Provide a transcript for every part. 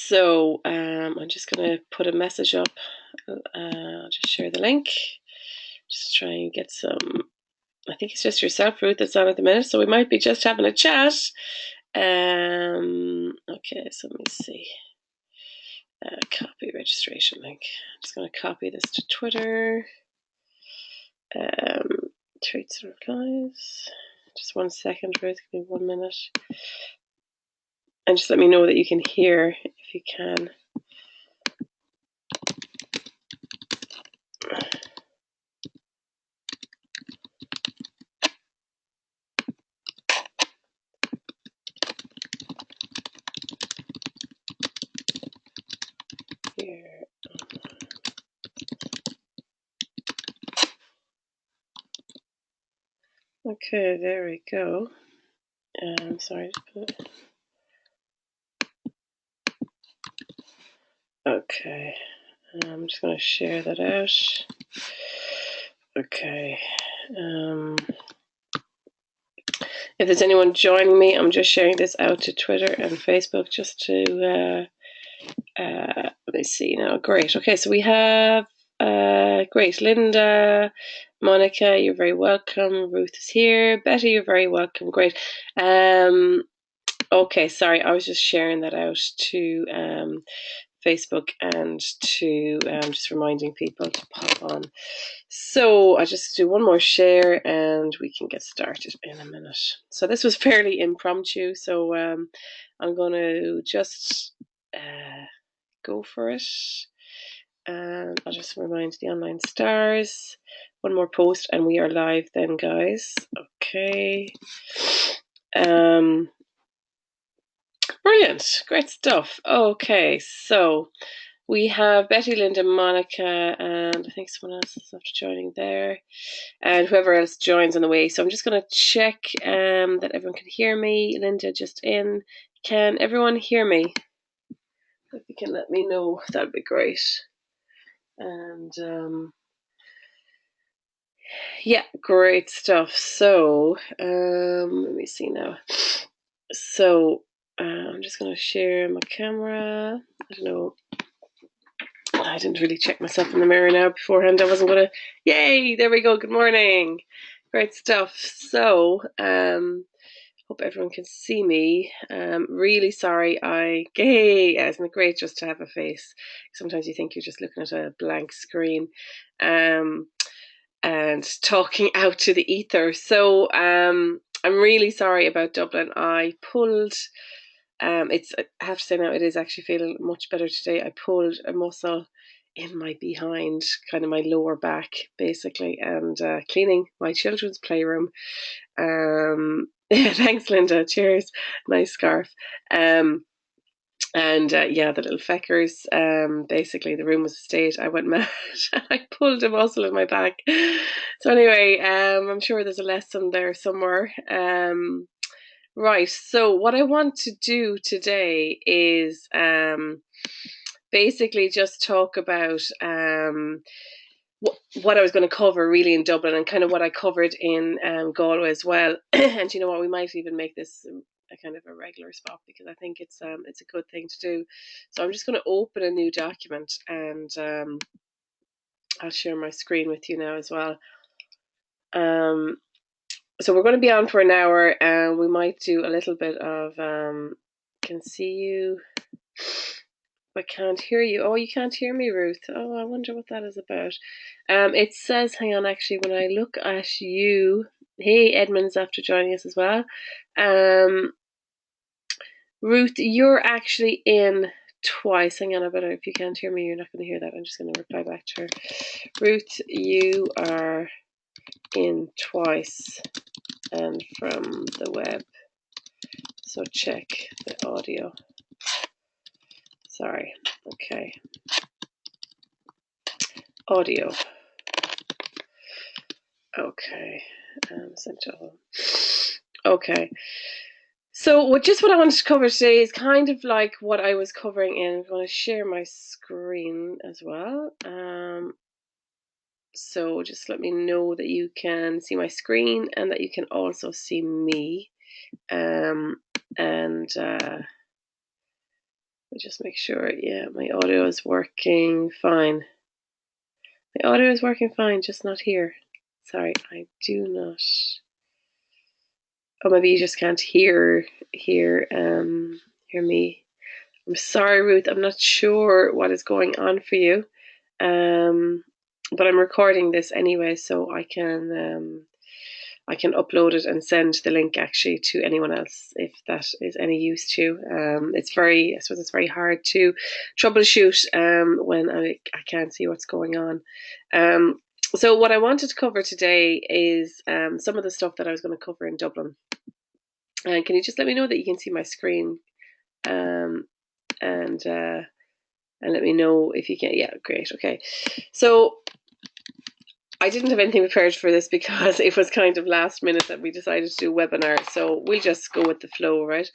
So I'm just going to put a message up. I'll just share the link. Just try and get some. I think it's just yourself, Ruth, that's on at the minute. So we might be just having a chat. Okay, so let me see. Copy registration link. I'm just going to copy this to Twitter. Tweets and replies. Just 1 second, Ruth. Give me 1 minute. And just let me know that you can hear if you can. Here. Okay, there we go. Sorry to put it. Okay, I'm just going to share that out. Okay. If there's anyone joining me, I'm just sharing this out to Twitter and Facebook just to, let me see now. Great. Okay, so we have, great, Linda, Monica, you're very welcome. Ruth is here. Betty, you're very welcome. Great. Okay, sorry, I was just sharing that out to Facebook and to just reminding people to pop on. So I'll just do one more share and we can get started in a minute. So this was fairly impromptu, so I'm going to just go for it. And I'll just remind the online stars. One more post and we are live then, guys. Okay. Brilliant. Great stuff. Okay, so we have Betty, Linda, Monica, and I think someone else is after joining there, and whoever else joins on the way. So I'm just going to check that everyone can hear me. Linda just in. Can everyone hear me? If you can let me know, that'd be great. And yeah, great stuff. So let me see now. So I'm just going to share my camera. I don't know. I didn't really check myself in the mirror now beforehand. I wasn't going to. Yay! There we go. Good morning. Great stuff. So, hope everyone can see me. Really sorry. Isn't it great just to have a face? Sometimes you think you're just looking at a blank screen, and talking out to the ether. So, I'm really sorry about Dublin. I pulled. I have to say now, it is actually feeling much better today. I pulled a muscle in my behind, kind of my lower back, basically, and cleaning my children's playroom. Thanks, Linda. Cheers. Nice scarf. And yeah, the little feckers, basically the room was a state. I went mad. I pulled a muscle in my back. So anyway, I'm sure there's a lesson there somewhere. Right, so what I want to do today is basically just talk about what I was going to cover really in Dublin and kind of what I covered in Galway as well. And you know what, we might even make this a kind of a regular spot because I think it's a good thing to do. So I'm just going to open a new document and I'll share my screen with you now as well. So we're going to be on for an hour and we might do a little bit of, can see you, but can't hear you. Oh, you can't hear me, Ruth. Oh, I wonder what that is about. It says, hang on, actually, when I look at you, hey, Edmund's after joining us as well. Ruth, you're actually in twice. Hang on, I better, if you can't hear me, you're not going to hear that. I'm just going to reply back to her. Ruth, you are in twice and from the web. So check the audio. Sorry. Okay. Audio. Okay. Okay. So just what I wanted to cover today is kind of like what I was covering in. I'm going to share my screen as well. So just let me know that you can see my screen and that you can also see me. me just make sure. Yeah, my audio is working fine. My audio is working fine, just not here. Sorry, I do not. Oh, maybe you just can't hear me. I'm sorry, Ruth. I'm not sure what is going on for you. But I'm recording this anyway, so I can upload it and send the link actually to anyone else if that is any use to you. I suppose it's very hard to troubleshoot when I can't see what's going on. So what I wanted to cover today is some of the stuff that I was going to cover in Dublin. And can you just let me know that you can see my screen? And let me know if you can. Yeah, great. Okay. So I didn't have anything prepared for this because it was kind of last minute that we decided to do a webinar. So we'll just go with the flow, right?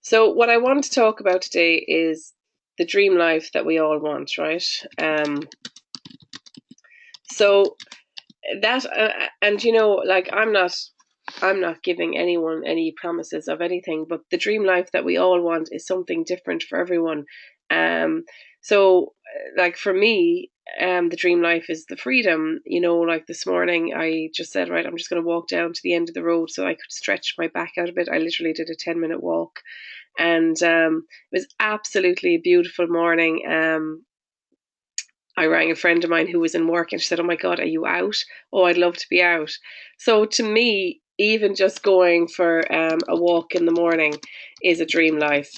So what I want to talk about today is the dream life that we all want, right? So that, and you know, like I'm not giving anyone any promises of anything, but the dream life that we all want is something different for everyone. So like for me, the dream life is the freedom, you know, like this morning I just said, right, I'm just going to walk down to the end of the road so I could stretch my back out a bit. I literally did a 10-minute walk, and it was absolutely a beautiful morning. I rang a friend of mine who was in work and she said, "Oh my God, are you out? Oh, I'd love to be out." So to me, even just going for a walk in the morning is a dream life.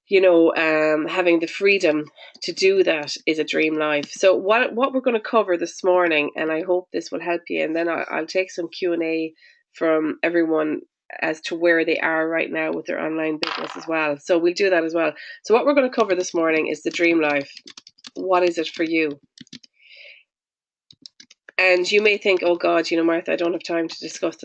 You know, having the freedom to do that is a dream life. So what we're going to cover this morning, and I hope this will help you, and then I'll take some Q&A from everyone as to where they are right now with their online business as well. So we'll do that as well. So what we're going to cover this morning is the dream life. What is it for you? And you may think, oh God, you know, Martha, I don't have time to discuss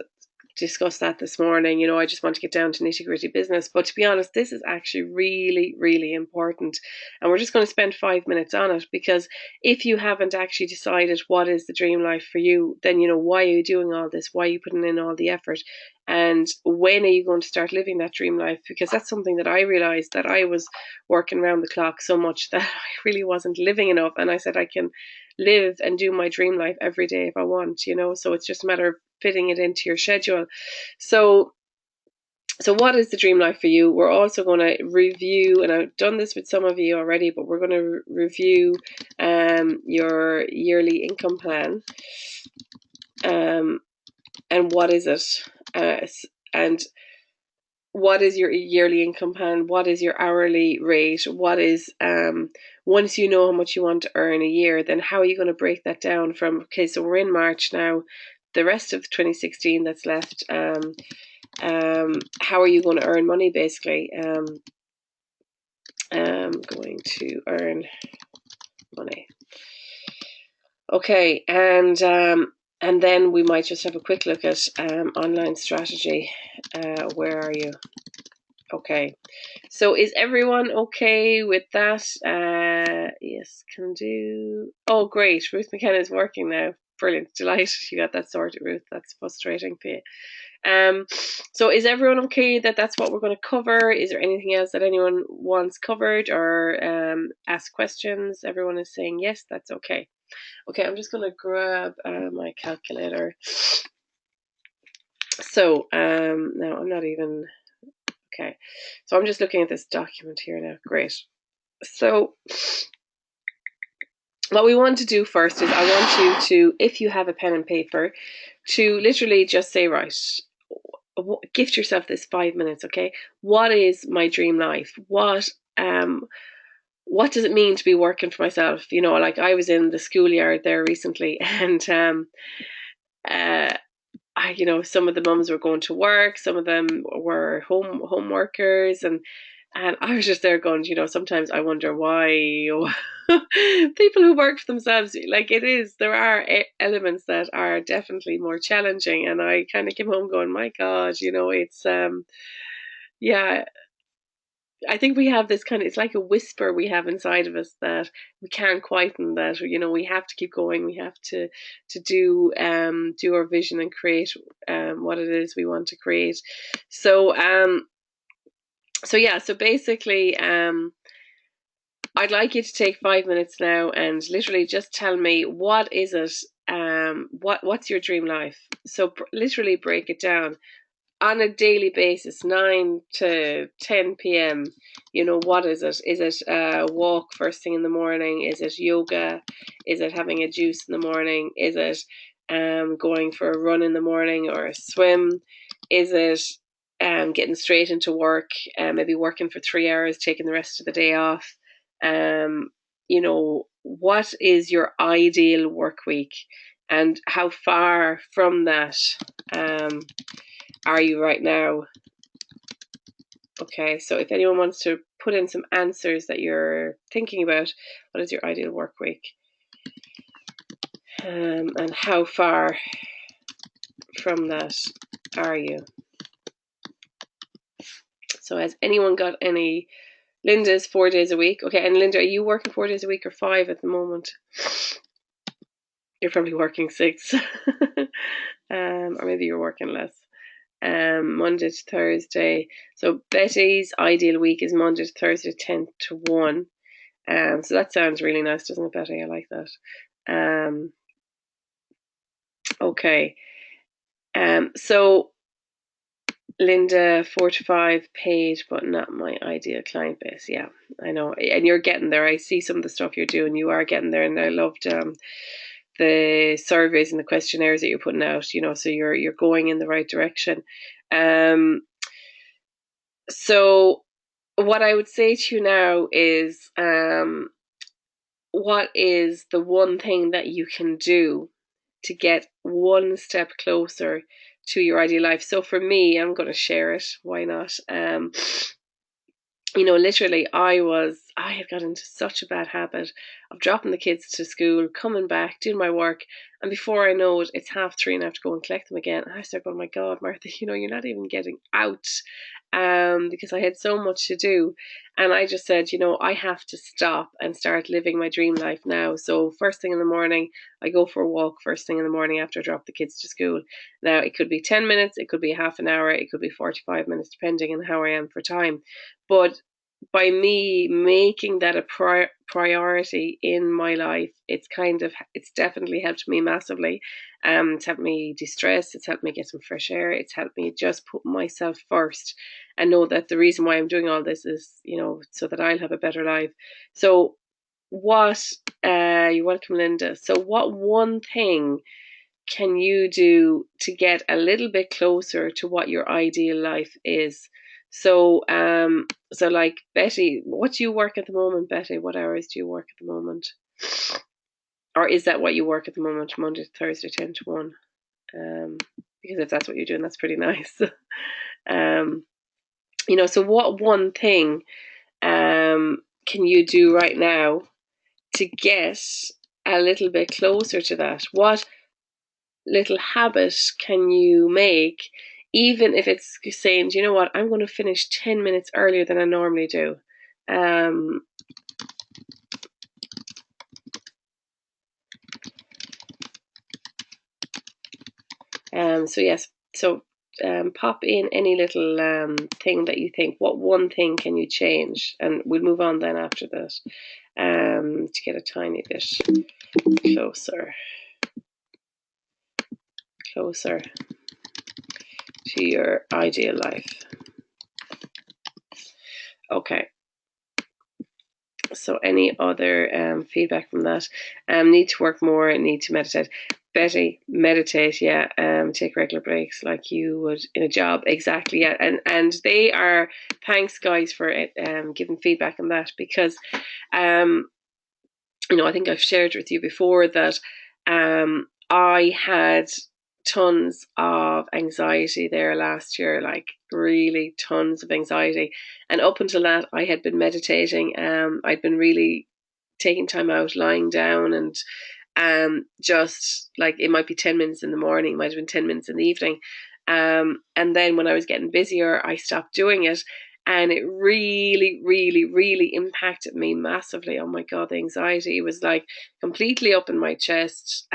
that this morning. You know, I just want to get down to nitty-gritty business. But to be honest, this is actually really, really important. And we're just going to spend 5 minutes on it, because if you haven't actually decided what is the dream life for you, then, you know, why are you doing all this? Why are you putting in all the effort? And when are you going to start living that dream life? Because that's something that I realized, that I was working around the clock so much that I really wasn't living enough. And I said, I can live and do my dream life every day if I want, you know. So it's just a matter of fitting it into your schedule. So what is the dream life for you? We're also going to review, and I've done this with some of you already, but we're going to review your yearly income plan. And what is it? And what is your yearly income plan? What is your hourly rate? What is, once you know how much you want to earn a year, then how are you going to break that down from, okay, so we're in March now, the rest of 2016 that's left, how are you going to earn money, basically? Going to earn money. Okay, and then we might just have a quick look at online strategy. Where are you? Okay, so is everyone okay with that? Yes, can do. Oh, great. Ruth McKenna is working now. Brilliant. Delighted you got that sorted, Ruth. That's frustrating for you. So is everyone okay that that's what we're going to cover? Is there anything else that anyone wants covered or ask questions? Everyone is saying yes, that's okay. Okay, I'm just going to grab my calculator. So now I'm not even... Okay, so I'm just looking at this document here now. Great. So what we want to do first is I want you to, if you have a pen and paper, to literally just say, right, gift yourself this 5 minutes, okay? What is my dream life? What does it mean to be working for myself? You know, like I was in the schoolyard there recently, and you know, some of the mums were going to work, some of them were home workers, and I was just there going, you know, sometimes I wonder why people who work for themselves, like there are elements that are definitely more challenging, and I kind of came home going, my God, you know, it's yeah. I think we have this kind of, it's like a whisper we have inside of us that we can't quieten, that, you know, we have to keep going. We have to do our vision and create what it is we want to create. So, so basically, I'd like you to take 5 minutes now and literally just tell me, what is it? What's your dream life? So literally break it down on a daily basis, 9 to 10 p.m. You know, what is it? Is it a walk first thing in the morning? Is it yoga? Is it having a juice in the morning? Is it going for a run in the morning or a swim? Is it getting straight into work, maybe working for 3 hours, taking the rest of the day off? You know, what is your ideal work week, and how far from that are you right now? Okay, so if anyone wants to put in some answers that you're thinking about, what is your ideal work week? And how far from that are you? So has anyone got any? Linda's 4 days a week. Okay, and Linda, are you working 4 days a week or 5 at the moment? You're probably working 6. Or maybe you're working less. Monday to Thursday. So Betty's ideal week is Monday to Thursday, 10 to 1. So that sounds really nice, doesn't it, Betty? I like that. Okay. So Linda, 4 to 5 paid, but not my ideal client base. Yeah, I know. And you're getting there. I see some of the stuff you're doing. You are getting there. And I loved the surveys and the questionnaires that you're putting out, you know, so you're going in the right direction. So what I would say to you now is, what is the one thing that you can do to get one step closer to your ideal life? So for me, I'm going to share it. Why not? You know, literally, I had got into such a bad habit of dropping the kids to school, coming back, doing my work, and before I know it, it's 3:30 and I have to go and collect them again. And I start going, oh my God, Martha, you know, you're not even getting out, because I had so much to do. And I just said, you know, I have to stop and start living my dream life now. So first thing in the morning, I go for a walk first thing in the morning after I drop the kids to school. Now, it could be 10 minutes, it could be half an hour, it could be 45 minutes, depending on how I am for time. But by me making that a priority in my life, it's definitely helped me massively. It's helped me de-stress, it's helped me get some fresh air, it's helped me just put myself first and know that the reason why I'm doing all this is, you know, so that I'll have a better life. So you're welcome, Linda. So what one thing can you do to get a little bit closer to what your ideal life is? So, so like Betty, what do you work at the moment, Betty? What hours do you work at the moment? Or is that what you work at the moment, Monday to Thursday, 10 to 1? Because if that's what you're doing, that's pretty nice. You know, so what one thing can you do right now to get a little bit closer to that? What little habit can you make, even if it's saying, do you know what, I'm going to finish 10 minutes earlier than I normally do? So yes, so pop in any little thing that you think, what one thing can you change? And we'll move on then after that, to get a tiny bit closer to your ideal life. Okay. So any other feedback from that? Need to work more, need to meditate. Betty, meditate, yeah. Take regular breaks like you would in a job. Exactly, yeah. And they are, thanks guys for giving feedback on that, because you know, I think I've shared with you before that I had tons of anxiety there last year, like really tons of anxiety. And up until that, I had been meditating. I'd been really taking time out, lying down, and just like, it might be 10 minutes in the morning, it might have been 10 minutes in the evening. And then when I was getting busier, I stopped doing it. And it really, really, really impacted me massively. Oh my God, the anxiety was like completely up in my chest.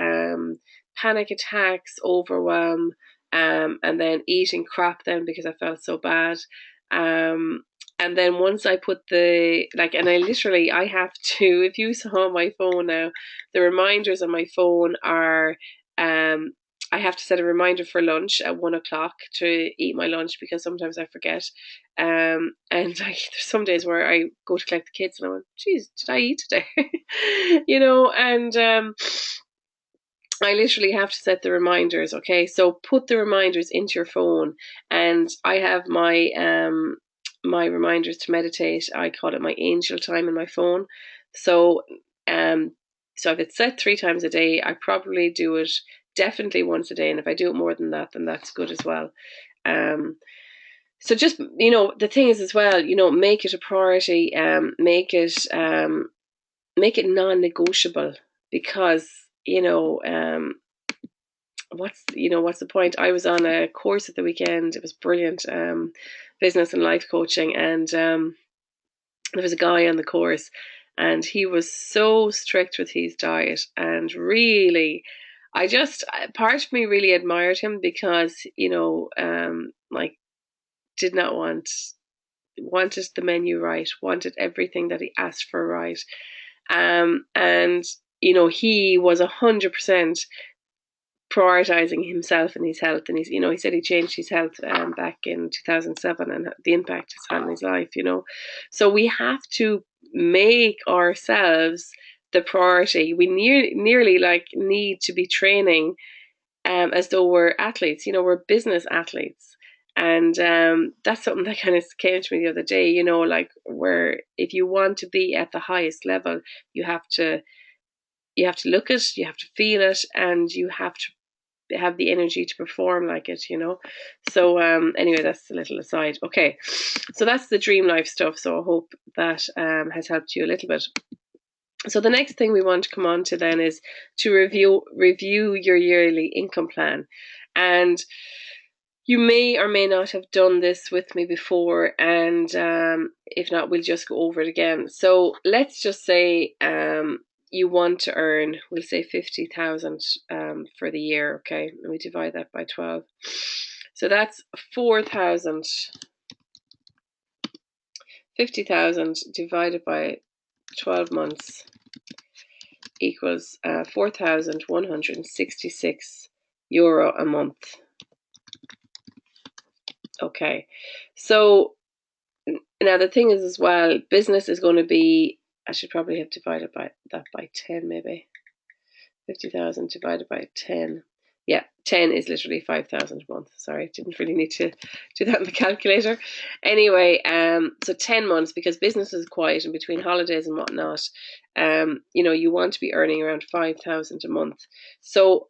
Panic attacks, overwhelm, and then eating crap then because I felt so bad. And And then once I put and I have to, if you saw my phone now, the reminders on my phone are, I have to set a reminder for lunch at 1 o'clock to eat my lunch, because sometimes I forget. And there's some days where I go to collect the kids and I went, geez, did I eat today? And I literally have to set the reminders. Okay, so put the reminders into your phone, and I have my reminders to meditate. I call it my angel time in my phone. So so if it's set 3 times a day, I probably do it definitely once a day, and if I do it more than that, then that's good as well. So just, the thing is as well, make it a priority. Make it non-negotiable, because what's the point? I was on a course at the weekend. It was brilliant, business and life coaching, and there was a guy on the course, and he was so strict with his diet, and really, part of me really admired him, because did not wanted the menu right, wanted everything that he asked for right, and he was 100% prioritizing himself and his health, and he said he changed his health back in 2007, and the impact it's had on his life. So we have to make ourselves the priority. We nearly need to be training as though we're athletes. We're business athletes. And that's something that kind of came to me the other day, where if you want to be at the highest level, you have to look it, you have to feel it, and you have to have the energy to perform like it. So anyway, that's a little aside. Okay, so that's the dream life stuff. So I hope that has helped you a little bit. So the next thing we want to come on to then is to review your yearly income plan. And you may or may not have done this with me before, and if not, we'll just go over it again. So let's just say you want to earn, we'll say 50,000 for the year. Okay, and we divide that by 12. So that's 4,000. 50,000 divided by 12 months equals €4,166 a month. Okay, so now the thing is as well, business is going to be, I should probably have divided that by 10 maybe. 50,000 divided by 10. Yeah, 10 is literally 5,000 a month. Sorry, didn't really need to do that in the calculator. Anyway, so 10 months, because business is quiet in between holidays and whatnot. You want to be earning around 5,000 a month. So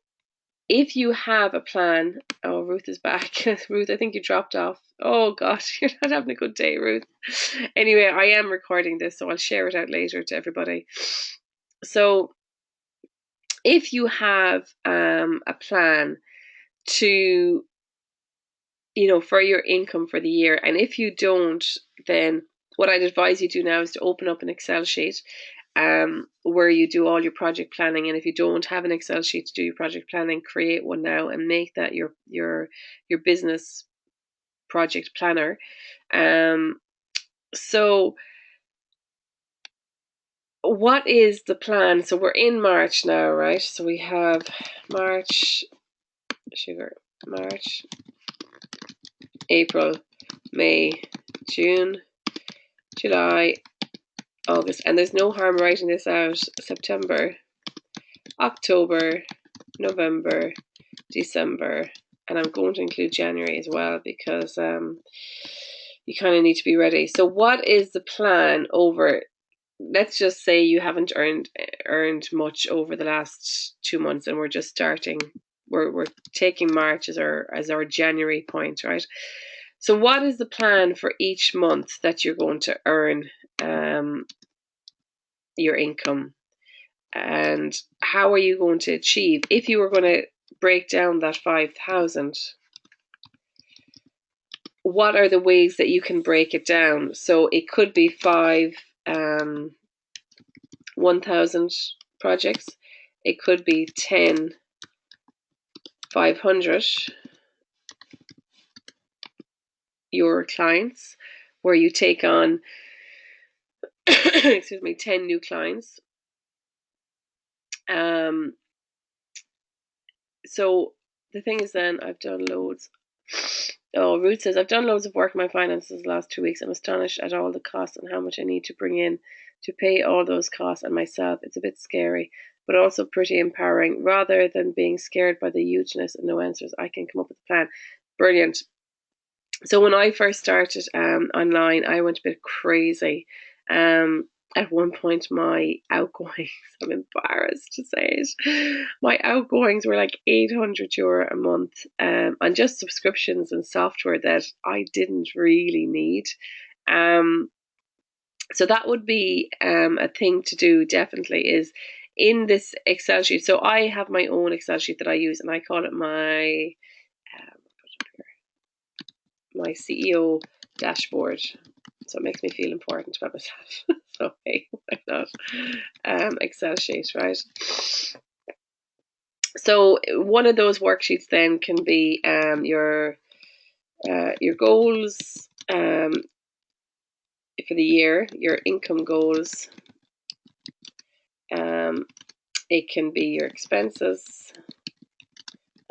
if you have a plan, oh, Ruth is back. Ruth, I think you dropped off. Oh gosh, you're not having a good day, Ruth. Anyway, I am recording this, so I'll share it out later to everybody. So if you have a plan to, for your income for the year, and if you don't, then what I'd advise you do now is to open up an Excel sheet where you do all your project planning. And if you don't have an Excel sheet to do your project planning, create one now and make that your business project planner. So what is the plan? So we're in March now, right? So we have March, April, May, June, July, August, and there's no harm writing this out. September, October, November, December, and I'm going to include January as well, because you kind of need to be ready. So what is the plan over, let's just say you haven't earned much over the last 2 months, and we're just starting, we're taking March as our January point, right? So what is the plan for each month that you're going to earn your income, and how are you going to achieve? If you were going to break down that 5,000, what are the ways that you can break it down? So it could be 1,000 projects. It could be 10, 500 your clients, where you take on, excuse me, 10 new clients. So the thing is, then I've done loads. Oh, Ruth says, I've done loads of work in my finances the last 2 weeks. I'm astonished at all the costs and how much I need to bring in to pay all those costs and myself. It's a bit scary, but also pretty empowering. Rather than being scared by the hugeness and no answers, I can come up with a plan. Brilliant. So when I first started online, I went a bit crazy. At one point, my outgoings, I'm embarrassed to say it, my outgoings were like €800 a month on just subscriptions and software that I didn't really need. So that would be a thing to do, definitely, is in this Excel sheet. So I have my own Excel sheet that I use, and I call it my CEO dashboard. So it makes me feel important about myself. So hey, why not? Excel sheet, right? So one of those worksheets then can be your goals for the year, your income goals. It can be your expenses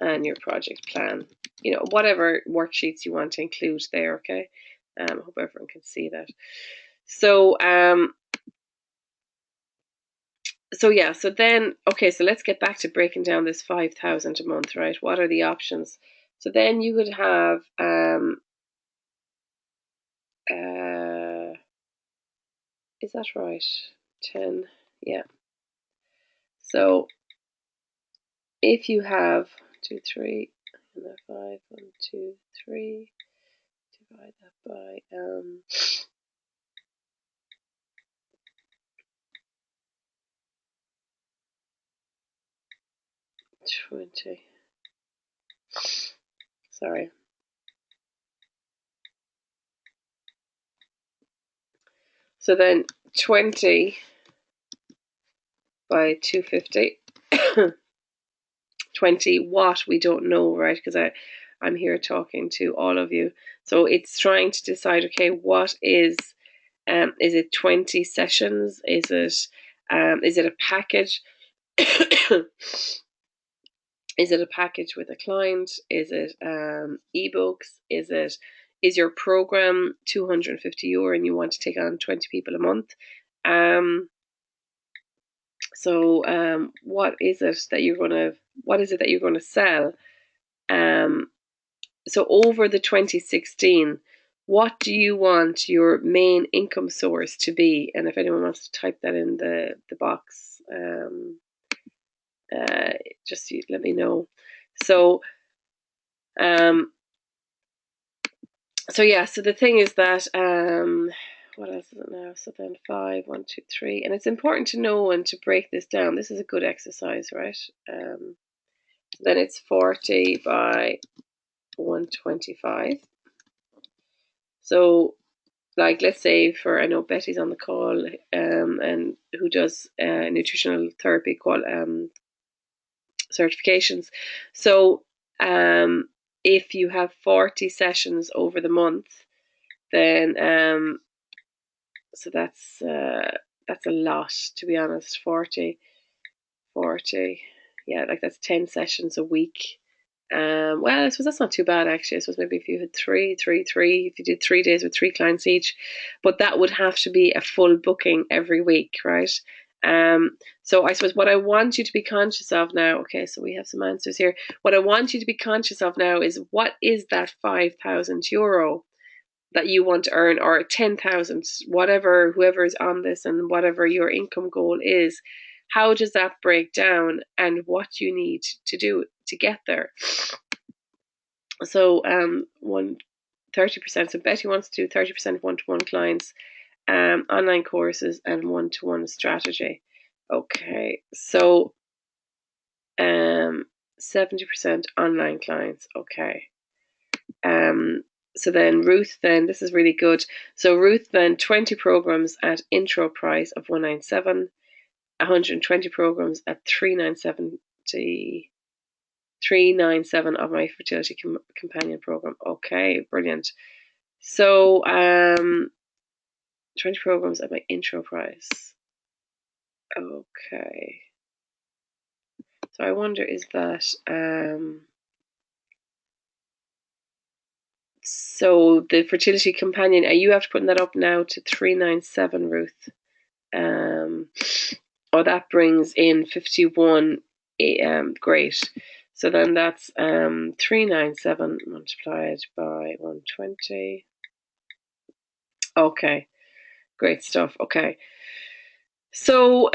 and your project plan. You know, whatever worksheets you want to include there. Okay. I hope everyone can see that. So so yeah, so then, okay, so let's get back to breaking down this 5,000 a month, right? What are the options? So then you could have is that right? 10, yeah. So if you have 2, 3, and then 5, 1, 2, 3, divide that by 20. Sorry. So then 20 by 250. 20 what, we don't know, right? Because I'm here talking to all of you. So it's trying to decide, okay, what is it 20 sessions? Is it a package? Is it a package with a client? Is it ebooks? Is your program €250 and you want to take on 20 people a month? So what is it that you're gonna sell? So over the 2016, what do you want your main income source to be? And if anyone wants to type that in the box, just let me know. So so yeah, so the thing is that what else is it now? So then 5, 1, 2, 3, and it's important to know and to break this down. This is a good exercise, right? Then it's 40 by 125. So, like, let's say I know Betty's on the call, and who does nutritional therapy certifications. So, if you have 40 sessions over the month, then so that's a lot, to be honest. 40, yeah, like that's 10 sessions a week. Well, I suppose that's not too bad, actually. I suppose maybe if you had three, if you did 3 days with 3 clients each, but that would have to be a full booking every week, right? So I suppose what I want you to be conscious of now, okay, so we have some answers here. What I want you to be conscious of now is, what is that €5,000 that you want to earn, or 10,000, whatever, whoever's on this and whatever your income goal is, how does that break down and what you need to do to get there? So 30%. So Betty wants to do 30% one-to-one clients, online courses, and one-to-one strategy. Okay, so 70% online clients. Okay. So then Ruth, then this is really good. So Ruth, then 20 programs at intro price of $197, 120 programs at $397 of my fertility companion program. Okay, brilliant. So 20 programs at my intro price. Okay. So I wonder, is that so the fertility companion, are you after putting that up now to 397, Ruth? Oh, that brings in 51. Great. So then that's 397 multiplied by 120. Okay, great stuff. Okay. So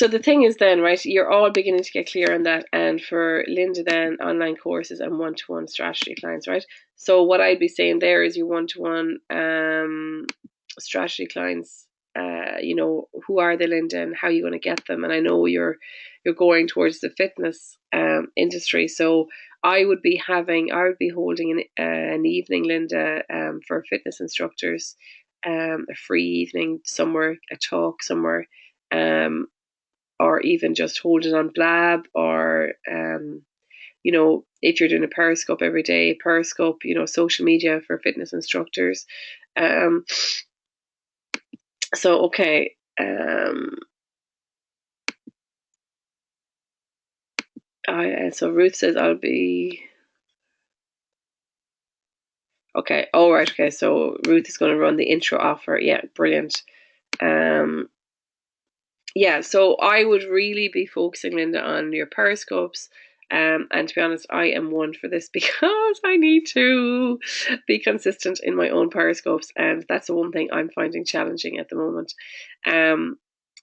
the thing is then, right, you're all beginning to get clear on that. And for Linda then, online courses and one-to-one strategy clients, right? So what I'd be saying there is your one-to-one strategy clients, who are they, Linda, and how are you going to get them? And I know you're going towards the fitness industry. So I would be holding an evening, Linda, for fitness instructors, a free evening somewhere, a talk somewhere, or even just hold it on Blab, or if you're doing a Periscope every day, Periscope, social media for fitness instructors. So okay. So Ruth says I'll be okay. All right. Okay. So Ruth is going to run the intro offer. Yeah, brilliant. Yeah, so I would really be focusing, Linda, on your Periscopes. And to be honest, I am one for this because I need to be consistent in my own Periscopes. And that's the one thing I'm finding challenging at the moment.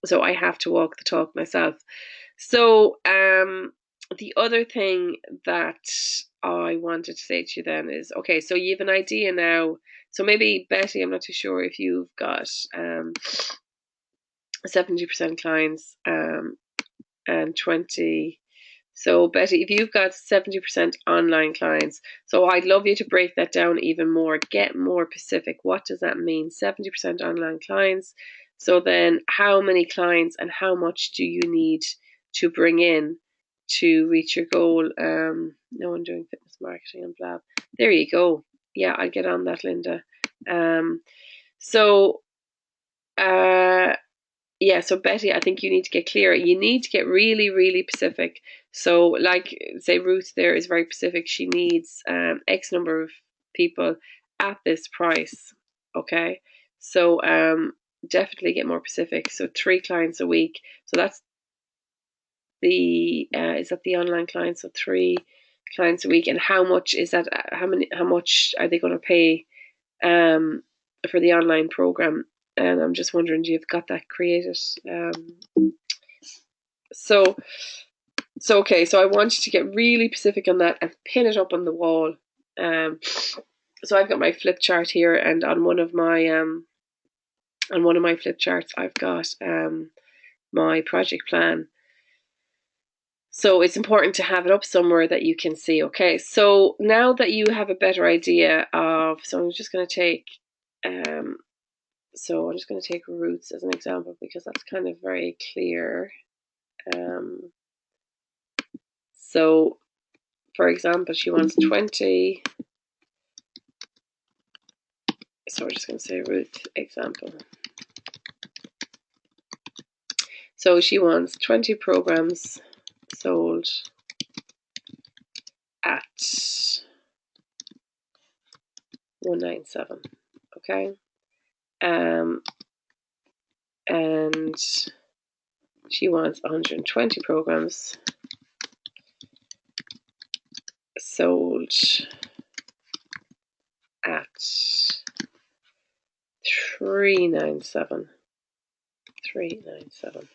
So I have to walk the talk myself. So the other thing that I wanted to say to you then is, okay, so you have an idea now. So maybe, Betty, I'm not too sure if you've got 70% clients and 20. So Betty, if you've got 70% online clients, so I'd love you to break that down even more, get more specific. What does that mean? 70% online clients. So then how many clients and how much do you need to bring in to reach your goal? No one doing fitness marketing and blah. There you go. Yeah, I'll get on that, Linda. Yeah, so Betty, I think you need to get clear. You need to get really, really specific. So, like, say Ruth there is very specific. She needs X number of people at this price. Okay, so definitely get more specific. So 3 clients a week. So that's is that the online clients? So 3 clients a week. And how much is that? How much are they going to pay for the online program? And I'm just wondering, do you've got that created? So okay. So I want you to get really specific on that and pin it up on the wall. So I've got my flip chart here, and on one of my flip charts, I've got my project plan. So it's important to have it up somewhere that you can see. Okay, so now that you have a better idea of, so I'm just going to take so I'm just going to take Roots as an example because that's kind of very clear. So, for example, she wants 20. So we're just going to say Ruth example. So she wants 20 programs sold at 197. Okay. And she wants 120 programs sold at 397. 397.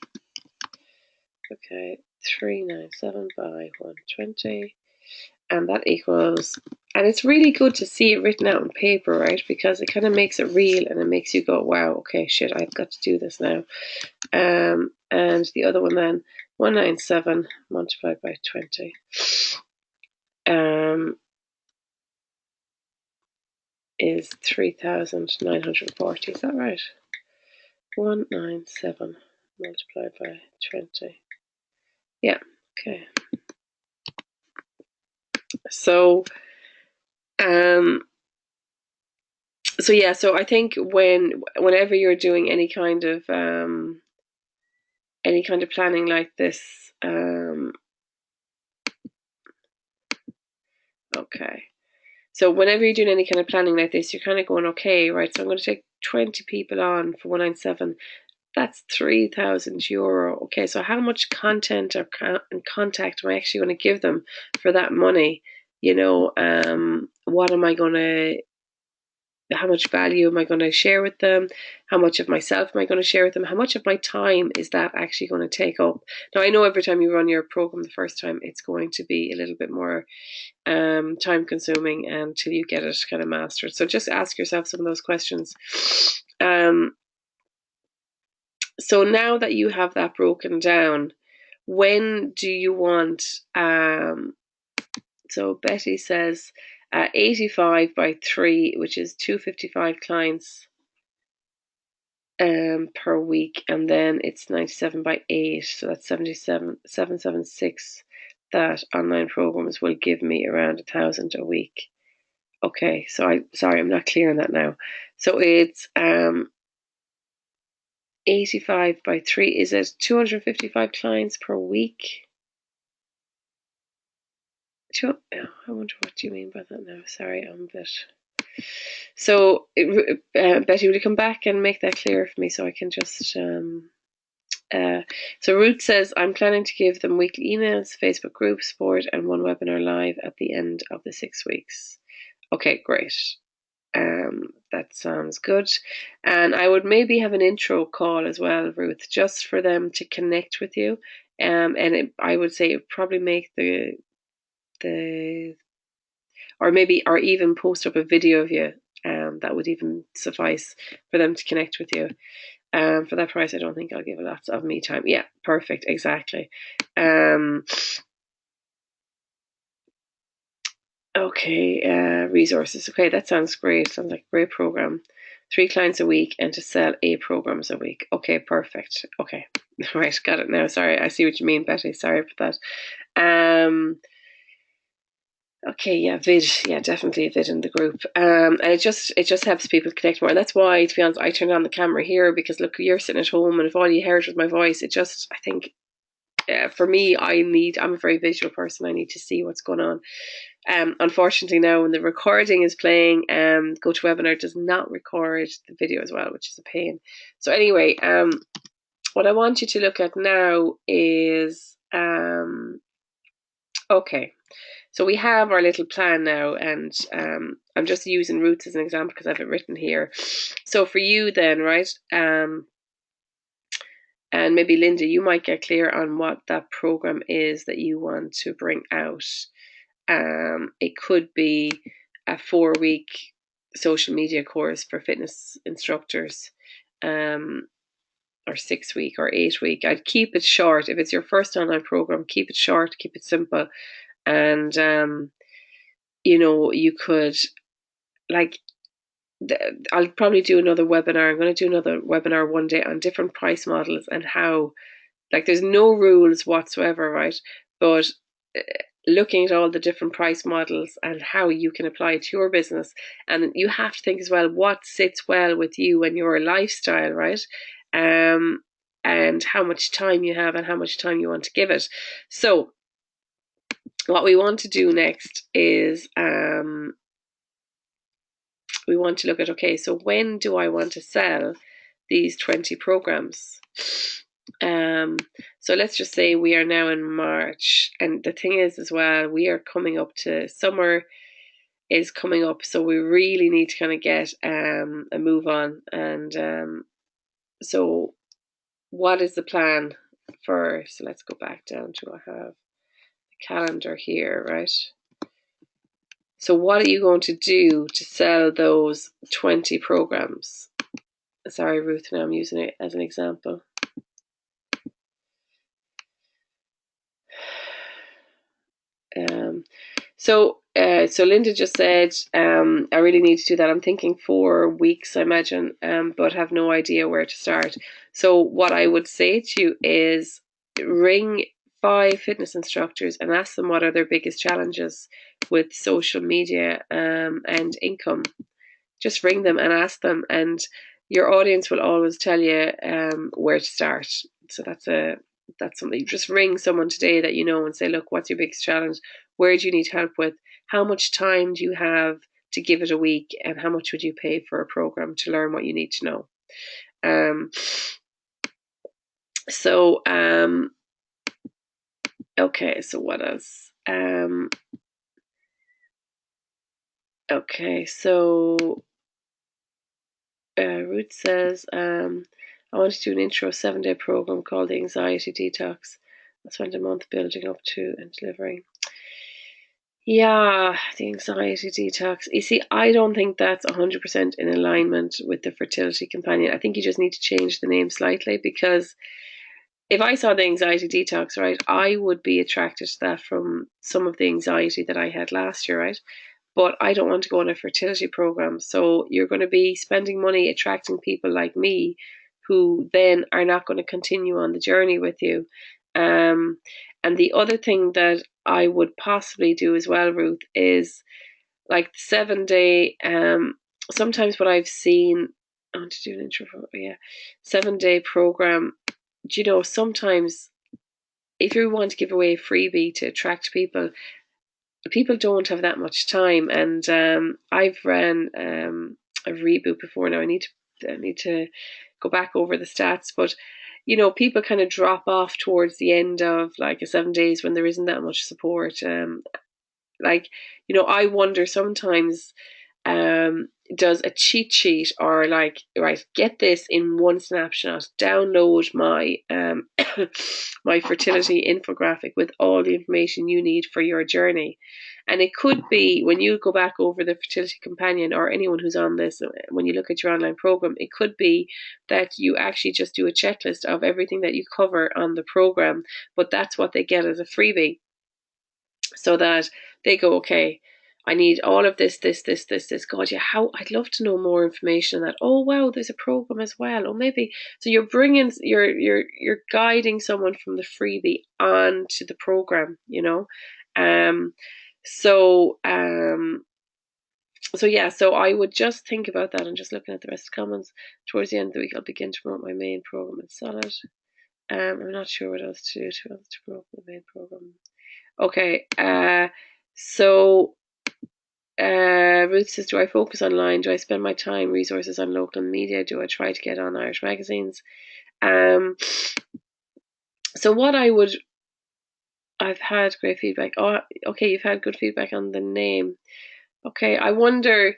Okay, 397 by 120. And that equals, and it's really good to see it written out on paper, right? Because it kind of makes it real and it makes you go, wow, okay, shit, I've got to do this now. And the other one then, 197 multiplied by 20. Is 3,940. Is that right? 197 multiplied by 20. Yeah, okay. So So yeah, so I think whenever you're doing any kind of planning like this, okay. So whenever you're doing any kind of planning like this, you're kind of going, okay, right, so I'm going to take 20 people on for 197. That's €3,000. Okay, so how much content or contact am I actually going to give them for that money? What am I going to, how much value am I going to share with them? How much of myself am I going to share with them? How much of my time is that actually going to take up? Now, I know every time you run your program the first time, it's going to be a little bit more time consuming until you get it kind of mastered. So just ask yourself some of those questions. So now that you have that broken down, when do you want, so Betty says 85 by 3, which is 255 clients per week, and then it's 97 by 8, so that's 776. That online programs will give me around 1,000 a week. Okay, so I'm not clear on that now. So it's 85 by 3, is it 255 clients per week? I wonder what you mean by that now. Sorry, I'm a bit. So, Betty, will you come back and make that clear for me so I can just. So Ruth says, I'm planning to give them weekly emails, Facebook groups, board, and one webinar live at the end of the 6 weeks. Okay, great. That sounds good. And I would maybe have an intro call as well, Ruth, just for them to connect with you. And I would say it would probably make or even post up a video of you. That would even suffice for them to connect with you. For that price, I don't think I'll give lots of me time. Yeah, perfect, exactly. Okay, resources. Okay, that sounds great. Sounds like a great program. 3 clients a week and to sell 8 programs a week. Okay, perfect. Okay, right, got it now. Sorry, I see what you mean, Betty. Sorry for that. Okay, yeah, vid, yeah, definitely a vid in the group. And it just helps people connect more. And that's why, to be honest, I turned on the camera here because look, you're sitting at home, and if all you heard was my voice, I think. For me, I'm a very visual person. I need to see what's going on. Unfortunately, now when the recording is playing, GoToWebinar does not record the video as well, which is a pain. So anyway, what I want you to look at now is, okay, so we have our little plan now, and I'm just using Roots as an example because I have it written here. So for you then, right, and maybe Linda, you might get clear on what that program is that you want to bring out. It could be a 4-week social media course for fitness instructors, or 6-week or 8-week. I'd keep it short. If it's your first online program, keep it short, keep it simple. And, you could, like, I'll probably do another webinar. I'm going to do another webinar one day on different price models and how, like, there's no rules whatsoever, right? But looking at all the different price models and how you can apply it to your business. And you have to think as well, what sits well with you and your lifestyle, right? And how much time you have and how much time you want to give it. So what we want to do next is we want to look at, okay, so when do I want to sell these 20 programs? So let's just say we are now in March, and the thing is as well, we are coming up to summer is coming up, so we really need to kind of get a move on. And so what is the plan for, so let's go back down to, I have the calendar here, right? So what are you going to do to sell those 20 programs? Sorry, Ruth, now I'm using it as an example. So Linda just said, I really need to do that. I'm thinking 4 weeks, I imagine, but have no idea where to start. So what I would say to you is ring 5 fitness instructors and ask them what are their biggest challenges with social media and income. just ring them and ask them, and your audience will always tell you where to start. So that's something. You just ring someone today that you know and say, look, what's your biggest challenge? Where do you need help with? How much time do you have to give it a week? And how much would you pay for a program to learn what you need to know? Okay, so what else? Okay, so Ruth says, I want to do an intro 7-day program called the Anxiety Detox. I spent a month building up to and delivering. Yeah, the Anxiety Detox. You see, I don't think that's 100% in alignment with the Fertility Companion. I think you just need to change the name slightly, because if I saw the Anxiety Detox, right, I would be attracted to that from some of the anxiety that I had last year, right? But I don't want to go on a fertility program. So you're going to be spending money attracting people like me who then are not going to continue on the journey with you. And the other thing that I would possibly do as well, Ruth, is like the 7-day, sometimes what I've seen, I want to do an intro for, 7-day program. You know, sometimes if you want to give away a freebie to attract people, people don't have that much time. And I've ran a reboot before now. I need to go back over the stats, but you know, people kind of drop off towards the end of like a 7 days when there isn't that much support. Like, you know, I wonder sometimes, does a cheat sheet, or like, right, get this in one snapshot, download my my fertility infographic with all the information you need for your journey. And it could be, when you go back over the Fertility Companion, or anyone who's on this, when you look at your online program, it could be that you actually just do a checklist of everything that you cover on the program, but that's what they get as a freebie, so that they go, okay, I need all of this. God, yeah, how I'd love to know more information on that. Oh wow, there's a program as well. Or maybe, so you're bringing, you're guiding someone from the freebie on to the program, you know. So yeah, so I would just think about that. And just looking at the rest of the comments, towards the end of the week I'll begin to promote my main program. It's solid. I'm not sure what else to do to promote the main program. Okay, so Ruth says, do I focus online? Do I spend my time, resources on local media? Do I try to get on Irish magazines? So what I've had great feedback. Oh, okay, you've had good feedback on the name. Okay, I wonder,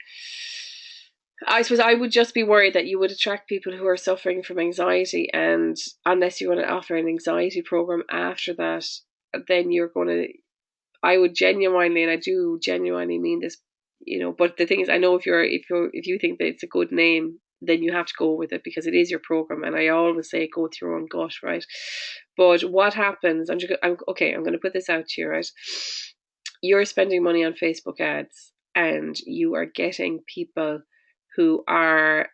I suppose I would just be worried that you would attract people who are suffering from anxiety, and unless you want to offer an anxiety program after that, then you're going to, I would genuinely, and I do genuinely mean this, you know, but the thing is, I know if you think that it's a good name, then you have to go with it, because it is your program. And I always say, go with your own gut, right? But what happens, I'm going to put this out to you, right? You're spending money on Facebook ads, and you are getting people who are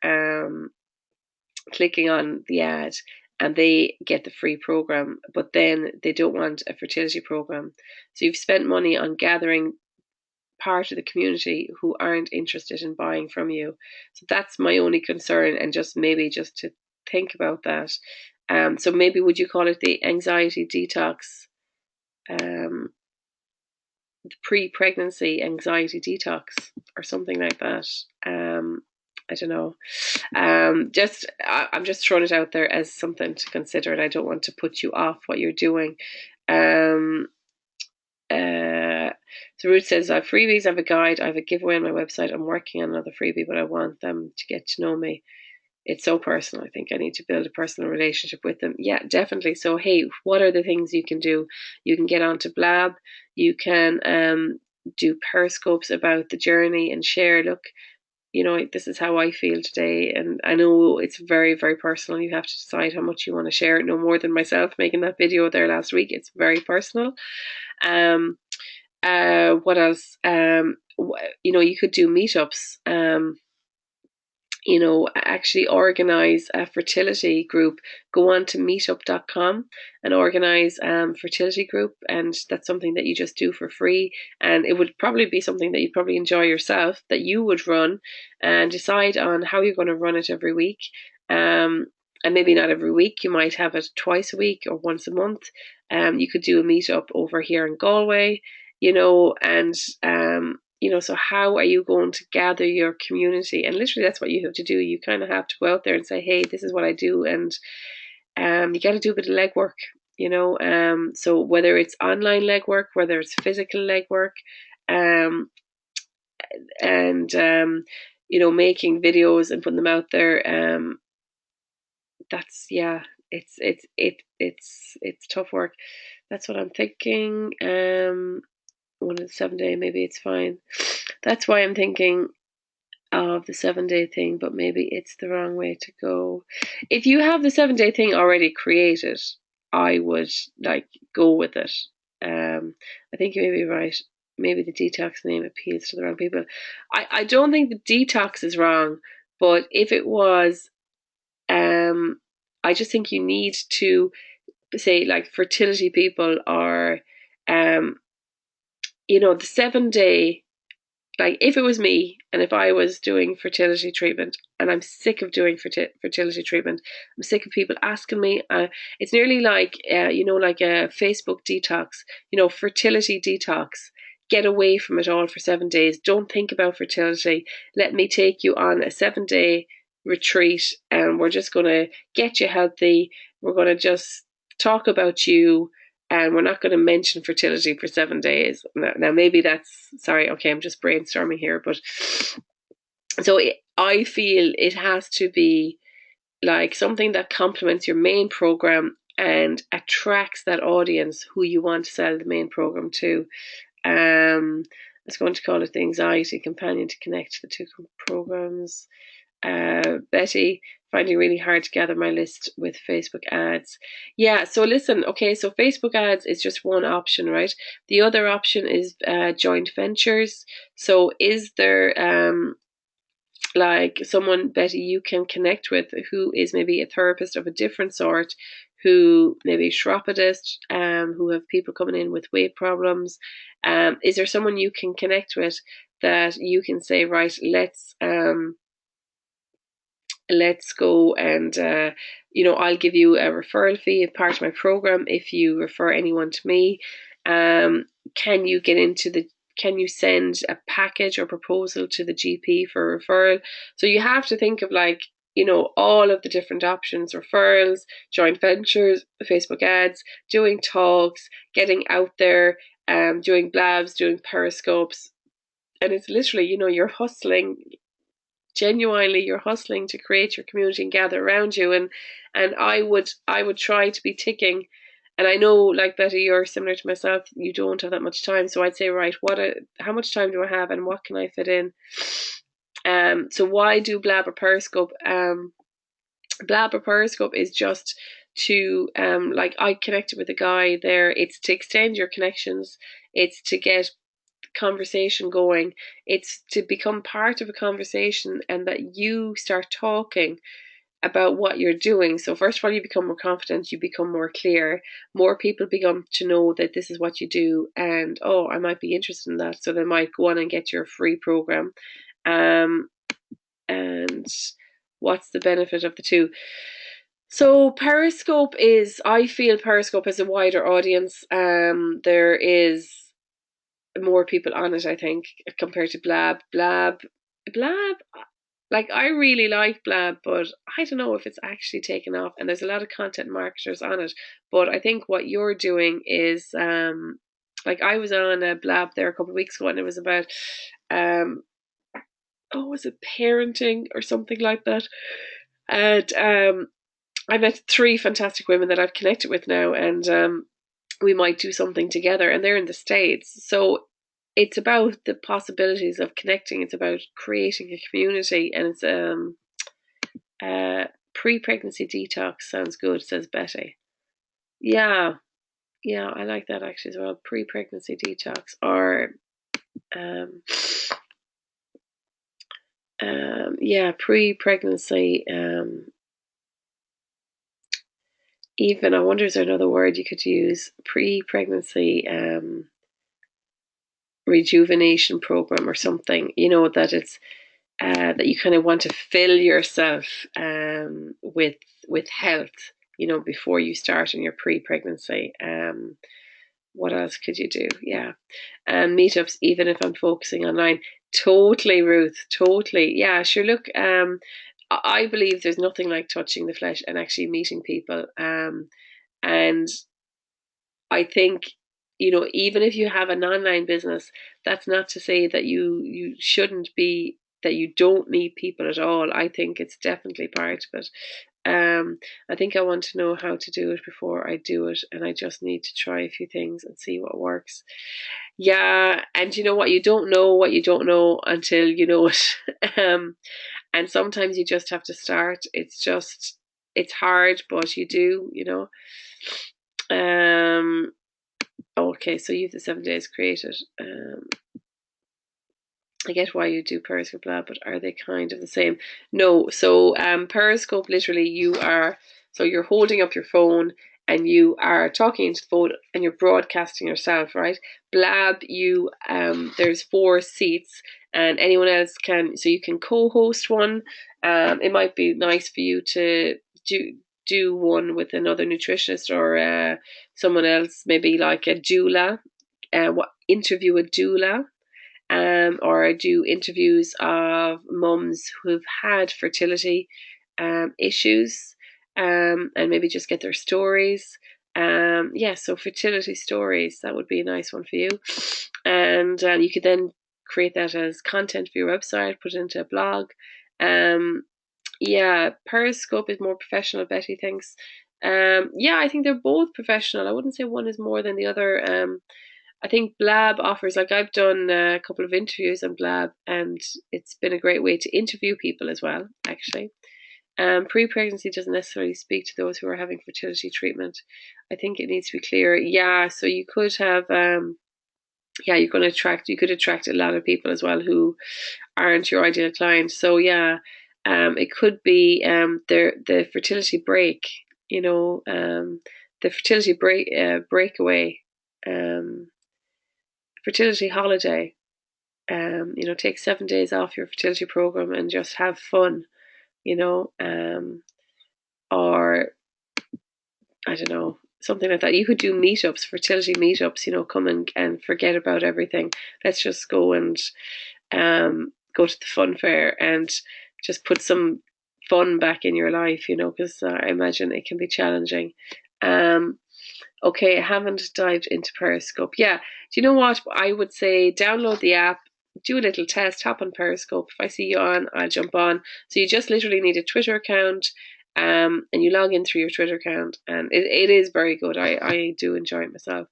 clicking on the ad, and they get the free program, but then they don't want a fertility program. So you've spent money on gathering part of the community who aren't interested in buying from you. So that's my only concern, and just to think about that. So maybe would you call it the anxiety detox, the pre-pregnancy anxiety detox, or something like that? I don't know. I'm just throwing it out there as something to consider, and I don't want to put you off what you're doing. So Ruth says, I have freebies, I have a guide, I have a giveaway on my website. I'm working on another freebie, but I want them to get to know me. It's so personal. I think I need to build a personal relationship with them. Yeah, definitely. So, hey, what are the things you can do? You can get onto Blab. You can do periscopes about the journey and share, look, you know, this is how I feel today. And I know it's very, very personal. You have to decide how much you want to share it. No more than myself making that video there last week. It's very personal. What else? You know, you could do meetups. actually organize a fertility group. Go on to meetup.com and organize fertility group, and that's something that you just do for free. And it would probably be something that you probably enjoy yourself, that you would run, and decide on how you're going to run it every week. And maybe not every week, you might have it twice a week or once a month. You could do a meetup over here in Galway, and so how are you going to gather your community? And literally that's what you have to do. You kind of have to go out there and say, hey, this is what I do. And you got to do a bit of legwork, so whether it's online legwork, whether it's physical legwork, um, and making videos and putting them out there, that's, yeah, it's tough work. That's what I'm thinking. One of the 7-day, maybe it's fine. That's why I'm thinking of the 7-day thing, but maybe it's the wrong way to go. If you have the 7-day thing already created, I would go with it. I think you may be right. Maybe the detox name appeals to the wrong people. I don't think the detox is wrong, but if it was, I just think you need to say, fertility people are, the 7-day, if it was me and if I was doing fertility treatment, and I'm sick of doing fertility treatment, I'm sick of people asking me, it's nearly like a Facebook detox, fertility detox. Get away from it all for 7 days. Don't think about fertility. Let me take you on a 7-day retreat, and we're just going to get you healthy. We're going to just talk about you, and we're not going to mention fertility for 7 days. Now, maybe that's, sorry, okay, I'm just brainstorming here, but so I feel it has to be something that complements your main program and attracts that audience who you want to sell the main program to. I was going to call it the anxiety companion to connect the two programs. Betty, finding really hard to gather my list with Facebook ads. Yeah, so listen, okay, so Facebook ads is just one option, right? The other option is joint ventures. So is there someone, Betty, you can connect with who is maybe a therapist of a different sort, who maybe chiropodist, who have people coming in with weight problems? Is there someone you can connect with that you can say, right, let's go, and I'll give you a referral fee as part of my program if you refer anyone to me. Can you send a package or proposal to the GP for referral? So you have to think of all of the different options: referrals, joint ventures, Facebook ads, doing talks, getting out there, doing blabs, doing periscopes. And it's literally, you're hustling. Genuinely, you're hustling to create your community and gather around you. And I would try to be ticking. And I know, like Betty, you're similar to myself. You don't have that much time, so I'd say, right, how much time do I have, and what can I fit in? So why do Blab or Periscope? Blab or Periscope is just to I connected with a guy there. It's to extend your connections. It's to get conversation going. It's to become part of a conversation, and that you start talking about what you're doing. So first of all, you become more confident, you become more clear, more people begin to know that this is what you do, and I might be interested in that, so they might go on and get your free program. And what's the benefit of the two? So Periscope I feel Periscope has a wider audience. There is more people on it, I think, compared to Blab. Blab, I really like Blab, but I don't know if it's actually taken off. And there's a lot of content marketers on it. But I think what you're doing is, I was on a Blab there a couple of weeks ago, and it was about, was it parenting or something like that? And I met 3 fantastic women that I've connected with now, and we might do something together, and they're in the States. So it's about the possibilities of connecting. It's about creating a community, and it's pre-pregnancy detox. Sounds good, says Betty. Yeah, I like that actually as well. Pre-pregnancy detox, or Yeah, pre-pregnancy. Even, I wonder, is there another word you could use? Pre-pregnancy rejuvenation program or something. You know, that it's that you kind of want to fill yourself with health. You know, before you start in your pre-pregnancy. What else could you do? Yeah. And meetups, even if I'm focusing online. Totally, Ruth. Totally. Yeah, sure. Look, I believe there's nothing like touching the flesh and actually meeting people. And I think, you know, even if you have an online business, that's not to say that you shouldn't be, that you don't meet people at all. I think it's definitely part of it. I think I want to know how to do it before I do it, and I just need to try a few things and see what works. Yeah, and you know what? What you don't know until you know it. And sometimes you just have to start. It's hard, but you do, you know. Okay, so you have the 7 days created. I get why you do Periscope Lab, but are they kind of the same? No. So Periscope, literally, you're holding up your phone and you are talking into the phone and you're broadcasting yourself, right? Blab, there's 4 seats and anyone else can, so you can co-host one. It might be nice for you to do one with another nutritionist or someone else, maybe like a doula. Interview a doula, or I do interviews of mums who've had fertility issues, and maybe just get their stories. Yeah, so fertility stories, that would be a nice one for you. And you could then create that as content for your website, put it into a blog. Yeah, Periscope is more professional, Betty thinks. Yeah, I think they're both professional. I wouldn't say one is more than the other. I think Blab offers, like I've done a couple of interviews on Blab, and it's been a great way to interview people as well, actually. Pre-pregnancy doesn't necessarily speak to those who are having fertility treatment. I think it needs to be clear. Yeah, so you could have, you could attract a lot of people as well who aren't your ideal client. So yeah, it could be the fertility break, you know, the fertility breakaway. Fertility holiday. You know, take 7 days off your fertility program and just have fun, you know, or I don't know, something like that. You could do meetups, fertility meetups, you know, come and forget about everything. Let's just go and go to the fun fair and just put some fun back in your life, you know, because I imagine it can be challenging. Okay, I haven't dived into Periscope. Yeah, do you know what? I would say download the app, do a little test, hop on Periscope. If I see you on, I'll jump on. So you just literally need a Twitter account, and you log in through your Twitter account, and it is very good. I do enjoy it myself.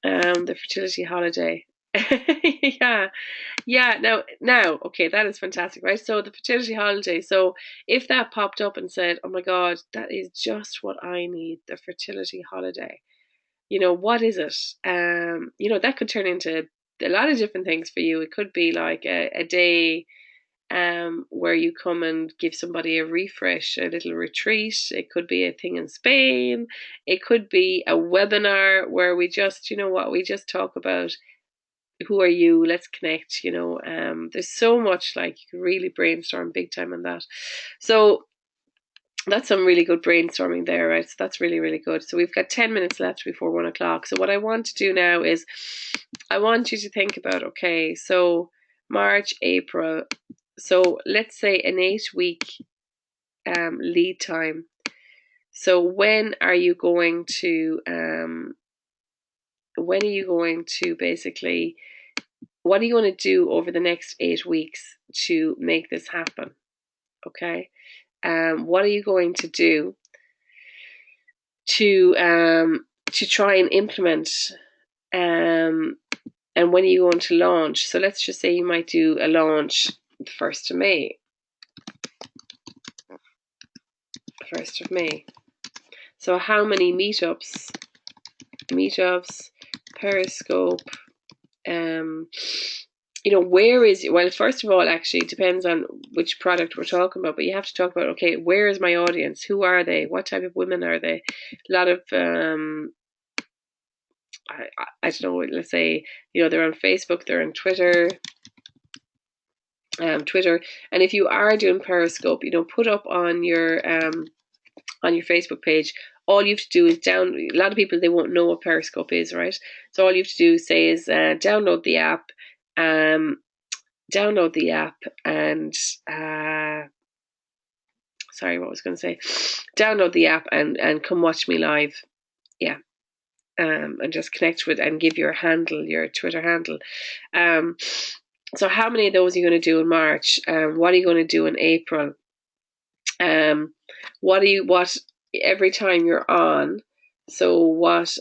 The fertility holiday. Yeah, yeah. Now, okay, that is fantastic, right? So the fertility holiday. So if that popped up and said, "Oh my God, that is just what I need," the fertility holiday. You know, what is it? You know, that could turn into a lot of different things for you. It could be like a day where you come and give somebody a refresh, a little retreat. It could be a thing in Spain. It could be a webinar where we just, you know what, we just talk about who are you, let's connect, you know. There's so much, like, you can really brainstorm big time on that. So that's some really good brainstorming there, right? So that's really, really good. So we've got 10 minutes left before 1 o'clock. So what I want to do now is I want you to think about, okay, so March, April. So let's say an 8-week lead time. So when are you going to basically, what are you going to do over the next 8 weeks to make this happen? Okay. What are you going to do to try and implement, and when are you going to launch? So let's just say you might do a launch the 1st of May. 1st of May. So how many meetups, Periscope, where is, well, first of all, actually, it depends on which product we're talking about, but you have to talk about, okay, where is my audience? Who are they? What type of women are they? A lot of, I don't know, let's say, they're on Facebook, they're on Twitter, and if you are doing Periscope, put up on your Facebook page, all you have to do is a lot of people, they won't know what Periscope is, right? So all you have to do is download the app, and sorry, what was I going to say? Download the app and come watch me live. Yeah. And just connect with and give your handle, your Twitter handle. So how many of those are you going to do in March? What are you going to do in April? What every time you're on? So what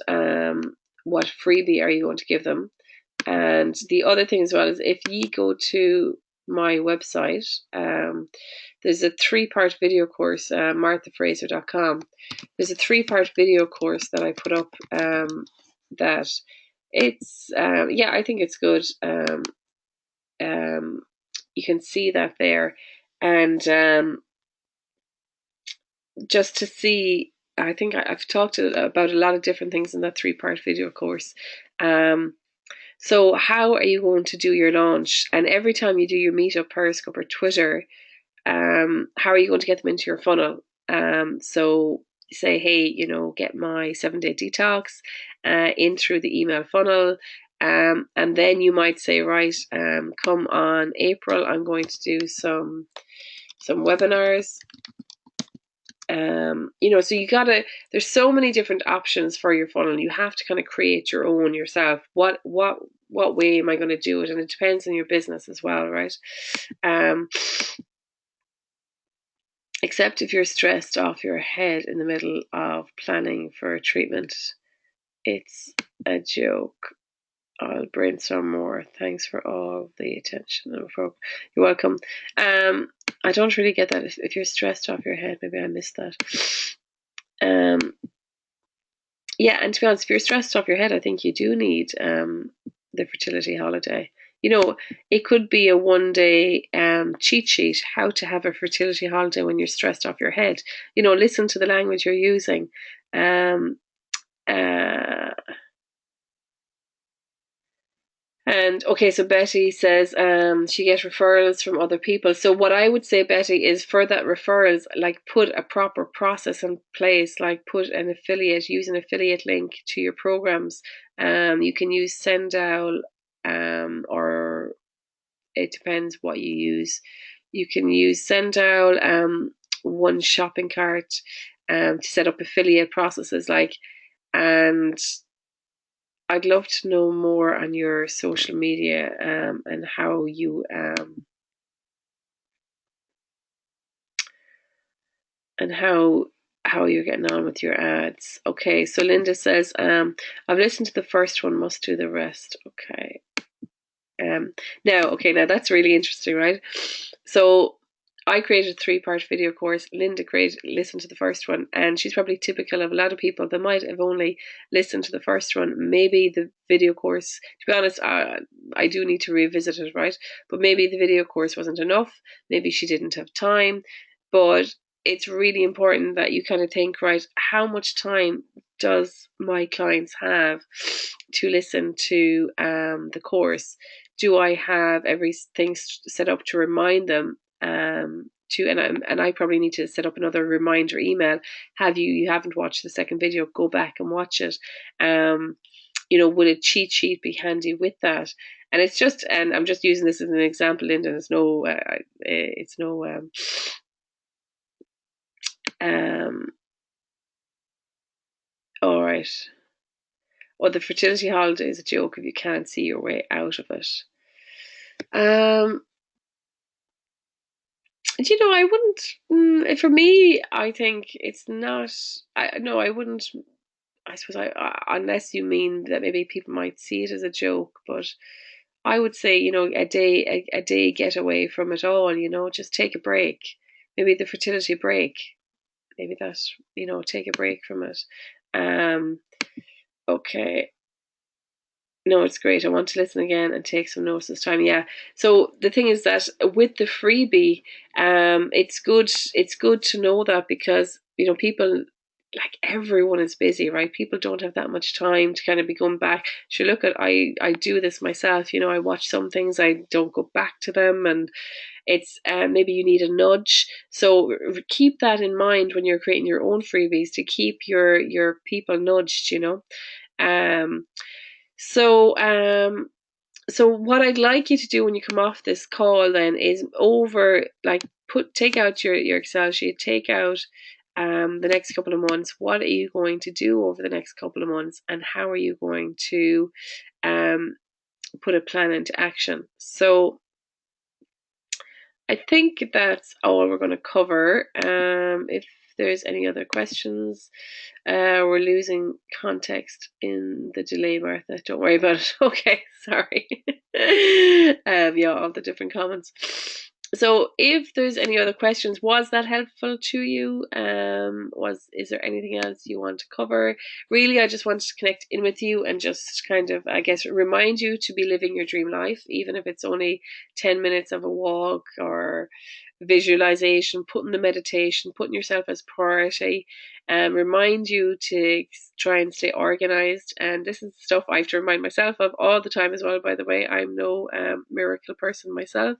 freebie are you going to give them? And the other thing as well is, if you go to my website, there's a 3-part video course, marthafraser.com. There's a 3-part video course that I put up, that it's, I think it's good. You can see that there. And just to see, I think I've talked about a lot of different things in that 3-part video course. So how are you going to do your launch? And every time you do your meetup, Periscope, or Twitter, how are you going to get them into your funnel? So say, hey, get my 7-day detox in through the email funnel. And then you might say, right, come on April, I'm going to do some webinars. So there's so many different options for your funnel. You have to kind of create your own yourself. What way am I going to do it? And it depends on your business as well, right? Except if you're stressed off your head in the middle of planning for a treatment. It's a joke. I'll brainstorm more. Thanks for all the attention. You're welcome. I don't really get that. If you're stressed off your head, maybe I missed that. Yeah, and to be honest, if you're stressed off your head, I think you do need the fertility holiday. It could be a 1-day cheat sheet, how to have a fertility holiday when you're stressed off your head. Listen to the language you're using. And okay, so Betty says she gets referrals from other people. So what I would say, Betty, is for that referrals, like, put a proper process in place, like use an affiliate link to your programs. You can use Sendowl, or it depends what you use. You can use Sendowl, one shopping cart, to set up affiliate processes, and I'd love to know more on your social media, and how you and how you're getting on with your ads. Okay, so Linda says, I've listened to the first one, must do the rest. Okay. Now that's really interesting, right? So I created a 3-part video course. Linda listened to the first one, and she's probably typical of a lot of people that might have only listened to the first one. Maybe the video course, to be honest, I do need to revisit it, right? But maybe the video course wasn't enough. Maybe she didn't have time. But it's really important that you kind of think, right, how much time does my clients have to listen to the course? Do I have everything set up to remind them? And I probably need to set up another reminder email. You haven't watched the second video, go back and watch it. Would a cheat sheet be handy with that? And it's just, and I'm just using this as an example, Linda. It's no all right. Well, the fertility holiday is a joke if you can't see your way out of it. I wouldn't. For me, I think it's not. I wouldn't. I suppose unless you mean that maybe people might see it as a joke, but I would say, a day get away from it all. Just take a break. Maybe the fertility break. Maybe that, take a break from it. Okay. No, it's great. I want to listen again and take some notes this time. Yeah. So the thing is that with the freebie, it's good. It's good to know that because people, like everyone is busy, right? People don't have that much time to kind of be going back. Sure, look at I do this myself. I watch some things, I don't go back to them, and it's maybe you need a nudge. So keep that in mind when you're creating your own freebies to keep your people nudged. Um, so, so what I'd like you to do when you come off this call then is take out your Excel sheet, take out the next couple of months. What are you going to do over the next couple of months, and how are you going to put a plan into action? So I think that's all we're going to cover. If there's any other questions, we're losing context in the delay, Martha. Don't worry about it. Okay, sorry. Yeah, all the different comments. So if there's any other questions, was that helpful to you? Is there anything else you want to cover? Really, I just wanted to connect in with you and just kind of, I guess, remind you to be living your dream life, even if it's only 10 minutes of a walk or visualization, putting the meditation, putting yourself as priority, remind you to try and stay organized. And this is stuff I have to remind myself of all the time as well, by the way. I'm no miracle person myself.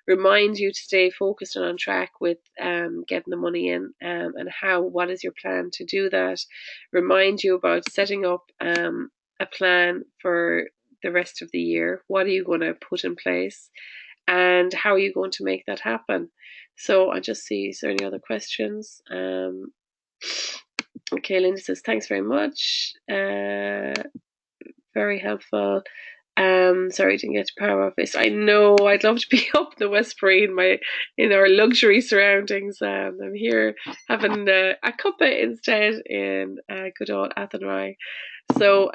Remind you to stay focused and on track with getting the money in, and what is your plan to do that. Remind you about setting up a plan for the rest of the year. What are you going to put in place, and how are you going to make that happen? So I just see, is there any other questions? Okay, Linda says, thanks very much. Very helpful. Sorry, I didn't get to Power Office. I know, I'd love to be up in the Westbury in our luxury surroundings. I'm here having a cuppa instead in good old Athenry. So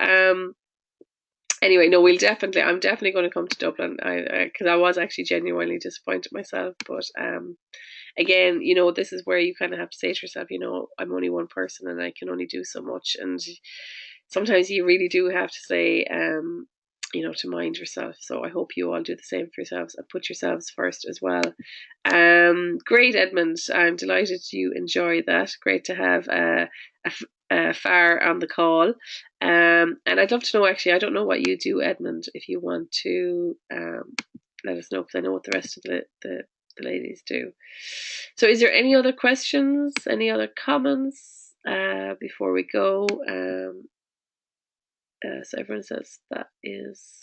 anyway, no, I'm definitely going to come to Dublin. Because I was actually genuinely disappointed myself, but again, this is where you kind of have to say to yourself, I'm only one person and I can only do so much, and sometimes you really do have to say, to mind yourself. So I hope you all do the same for yourselves and put yourselves first as well. Great, Edmund. I'm delighted you enjoyed that. Great to have Far on the call. And I'd love to know, actually, I don't know what you do, Edmund, if you want to let us know, because I know what the rest of the ladies do. So is there any other questions, any other comments before we go? So everyone says that is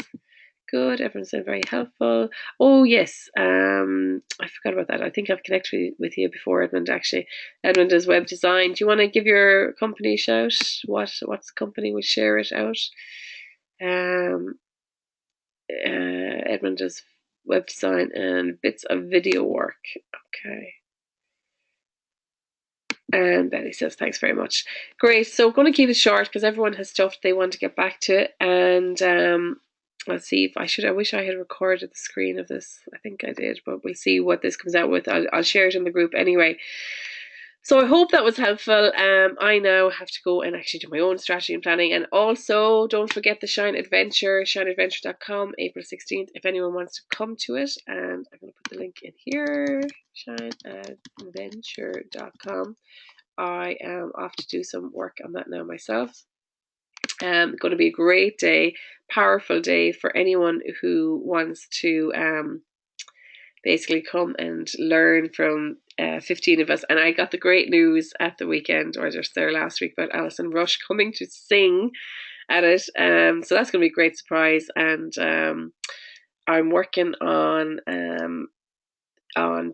good. Everyone said very helpful. Oh yes, I forgot about that. I think I've connected with you before, Edmund. Actually, Edmund does web design. Do you want to give your company a shout? What's the company? We'll share it out. Edmund does web design and bits of video work. Okay. And Betty says, thanks very much. Great. So I'm going to keep it short because everyone has stuff they want to get back to. And let's see if I wish I had recorded the screen of this. I think I did, but we'll see what this comes out with. I'll share it in the group anyway. So I hope that was helpful. I now have to go and actually do my own strategy and planning. And also, don't forget the Shine Adventure, shineadventure.com, April 16th, if anyone wants to come to it. And I'm going to put the link in here, shineadventure.com. I am off to do some work on that now myself. Going to be a great day, powerful day for anyone who wants to basically come and learn from 15 of us. And I got the great news at the weekend, or just there last week, about Alison Rush coming to sing at it. So that's going to be a great surprise. And I'm working on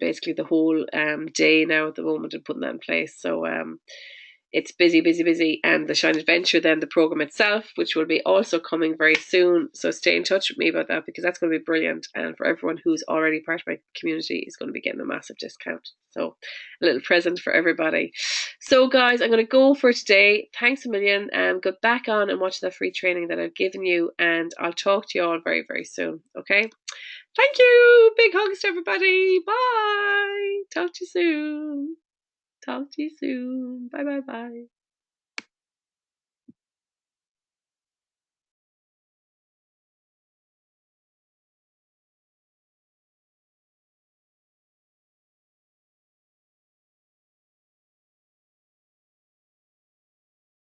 basically the whole day now at the moment and putting that in place. So it's busy. And the Shine Adventure, then the program itself, which will be also coming very soon. So stay in touch with me about that, because that's going to be brilliant. And for everyone who's already part of my community is going to be getting a massive discount. So a little present for everybody. So guys, I'm going to go for today. Thanks a million. Go back on and watch that free training that I've given you. And I'll talk to you all very, very soon. Okay? Thank you. Big hugs to everybody. Bye. Talk to you soon. Bye.